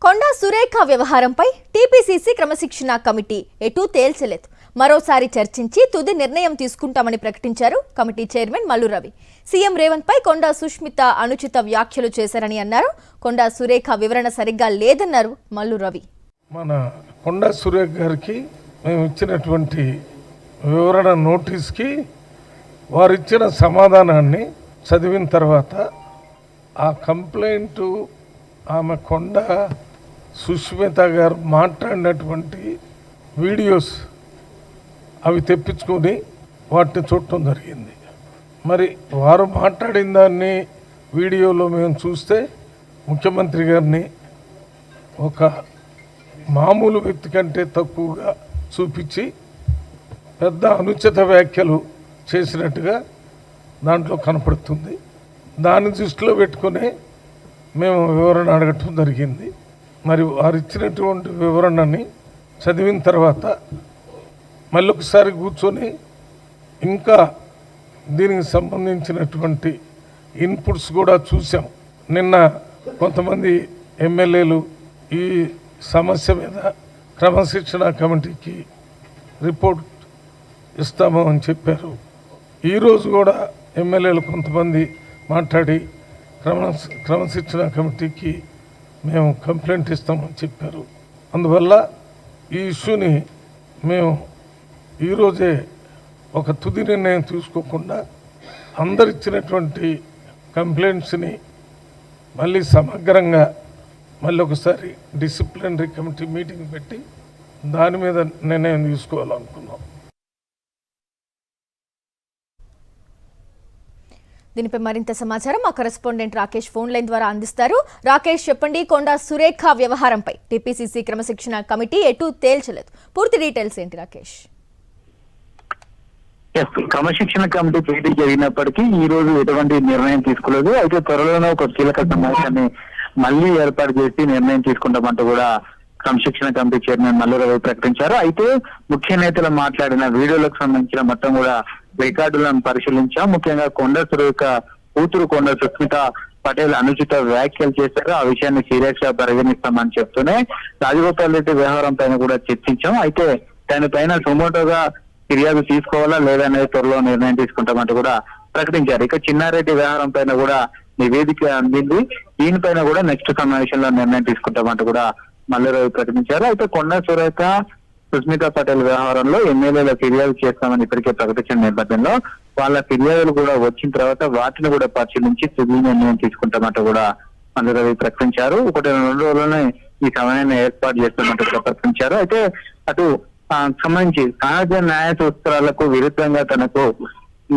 కొండా సురేఖ వ్యవహారంపై టీపీసీసీ క్రమశిక్షణ కమిటీ ఎటూ తేల్చలేదు. మరోసారి చర్చించి తుది నిర్ణయం తీసుకుంటామని ప్రకటించారు committee chairman Mallu Ravi. CM Revanth పై కొండా సుష్మిత అనుచిత వ్యాఖ్యలు చేశారని అన్నారు. కొండా సురేఖ వివరణ సరిగ్గా లేదన్నారు మల్లు రవి. మన కొండా సురేఖ గారికి మేము ఇచ్చినటువంటి వివరణ నోటీస్కి వారు ఇచ్చిన సమాధానాన్ని చదివిన తర్వాత ఆ కంప్లైంట్ ఆమె కొండా సుష్మిత గారు మాట్లాడినటువంటి వీడియోస్ అవి తెప్పించుకొని వాటిని చూడటం జరిగింది. మరి వారు మాట్లాడిన దాన్ని వీడియోలో మేము చూస్తే ముఖ్యమంత్రి గారిని ఒక మామూలు వ్యక్తి కంటే తక్కువగా చూపించి పెద్ద అనుచిత వ్యాఖ్యలు చేసినట్టుగా దాంట్లో కనపడుతుంది. దాన్ని దృష్టిలో పెట్టుకునే మేము వివరణ అడగటం జరిగింది. మరి వారు ఇచ్చినటువంటి వివరణని చదివిన తర్వాత మళ్ళీ ఒకసారి కూర్చొని ఇంకా దీనికి సంబంధించినటువంటి ఇన్పుట్స్ కూడా చూసాం. నిన్న కొంతమంది ఎమ్మెల్యేలు ఈ సమస్య మీద క్రమశిక్షణ కమిటీకి రిపోర్ట్ ఇస్తాము అని చెప్పారు. ఈరోజు కూడా ఎమ్మెల్యేలు కొంతమంది మాట్లాడి క్రమశిక్షణ కమిటీకి మేము కంప్లైంట్ ఇస్తామని చెప్పారు. అందువల్ల ఈ ఇష్యూని మేము ఈరోజే ఒక తుది నిర్ణయం తీసుకోకుండా అందరిచ్చినటువంటి కంప్లైంట్స్ని మళ్ళీ సమగ్రంగా మళ్ళీ ఒకసారి డిసిప్లినరీ కమిటీ మీటింగ్ పెట్టి దాని మీద నిర్ణయం తీసుకోవాలనుకున్నాం. దీనిపై మరింత సమాచారం మా కరెస్పాండెంట్ రాకేష్ ఫోన్ లైన్ ద్వారా అందిస్తారు. రాకేష్, చెప్పండి, కొండా సురేఖ వ్యవహారంపై టీపీసీసీ క్రమశిక్షణ కమిటీ ఎటూ తేల్చలేదు. పూర్తి డీటెయిల్స్ ఏంటి రాకేష్? క్రమశిక్షణ కమిటీ భేటీ జరిగినప్పటికీ ఈ రోజు ఎటువంటి నిర్ణయం తీసుకోలేదు. అయితే త్వరలోనే ఒక కీలక సమావేశాన్ని మళ్ళీ ఏర్పాటు చేసి నిర్ణయం తీసుకుంటామంటూ కూడా క్రమశిక్షణ కమిటీ చైర్మన్ మల్లు రవి ప్రకటించారు. అయితే ముఖ్య నేతలు మాట్లాడిన వీడియోలకు సంబంధించిన మొత్తం కూడా రికార్డులను పరిశీలించాం. ముఖ్యంగా కొండా సురేఖ కూతురు కొండా సుష్మిత పటేల్ అనుచిత వ్యాఖ్యలు చేశారు. ఆ విషయాన్ని సీరియస్ గా పరిగణిస్తామని చెప్తూనే రాజగోపాల్ రెడ్డి వ్యవహారం పైన కూడా చర్చించాం. అయితే దానిపైన సుమోటోగా ఫిర్యాదు తీసుకోవాలా లేదా అనేది త్వరలో నిర్ణయం తీసుకుంటామంటూ కూడా ప్రకటించారు. ఇక చిన్నారెడ్డి వ్యవహారం పైన కూడా నివేదిక అందింది. దీనిపైన కూడా నెక్స్ట్ సమావేశంలో నిర్ణయం తీసుకుంటామంటూ కూడా మల్లు రవి ప్రకటించారు. అయితే కొండా సురేఖ సుష్మిత పటేల్ వ్యవహారంలో ఎమ్మెల్యేల ఫిర్యాదు చేస్తామని ఇప్పటికే ప్రకటించిన నేపథ్యంలో వాళ్ళ ఫిర్యాదులు కూడా వచ్చిన తర్వాత వాటిని కూడా పరిశీలించి తుది నిర్ణయం తీసుకుంటామంటూ కూడా మల్లు రవి ప్రకటించారు. 1-2 రోజుల్లోనే ఈ సమయాన్ని ఏర్పాటు చేస్తామంటూ కూడా ప్రకటించారు. అయితే అటు సంబంధించి సహజ న్యాయ సూత్రాలకు విరుద్ధంగా తనకు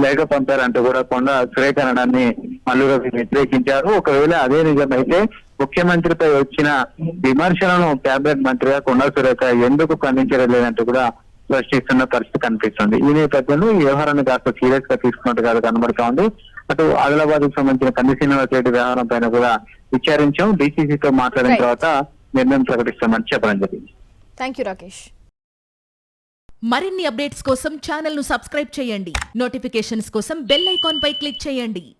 లేఖ పంపారంటూ కూడా కొండా సురేఖ అనడాన్ని మల్లు రవి వ్యతిరేకించారు. ఒకవేళ అదే నిజమైతే ముఖ్యమంత్రిపై వచ్చిన విమర్శలను కేబినెట్ మంత్రిగా కొండా సురేఖ ఎందుకు ఖండించడం లేదంటూ కూడా ప్రశ్నిస్తున్న పరిస్థితి కనిపిస్తుంది. ఈ నేపథ్యంలో ఈ వ్యవహారాన్ని కాస్త సీరియస్ గా తీసుకున్నట్టుగా కనబడుతూ ఉంది. అటు ఆదిలాబాద్ కు సంబంధించిన కంది శ్రీనివాస్ రెడ్డి వ్యవహారం పైన కూడా విచారించాం. డీసీసీతో మాట్లాడిన తర్వాత నిర్ణయం ప్రకటిస్తామని చెప్పడం జరిగింది. Thank you Rakesh. మరిన్ని అప్డేట్స్ కోసం ఛానల్ ను సబ్స్క్రైబ్ చేయండి. నోటిఫికేషన్స్ కోసం బెల్ ఐకాన్ పై క్లిక్ చేయండి.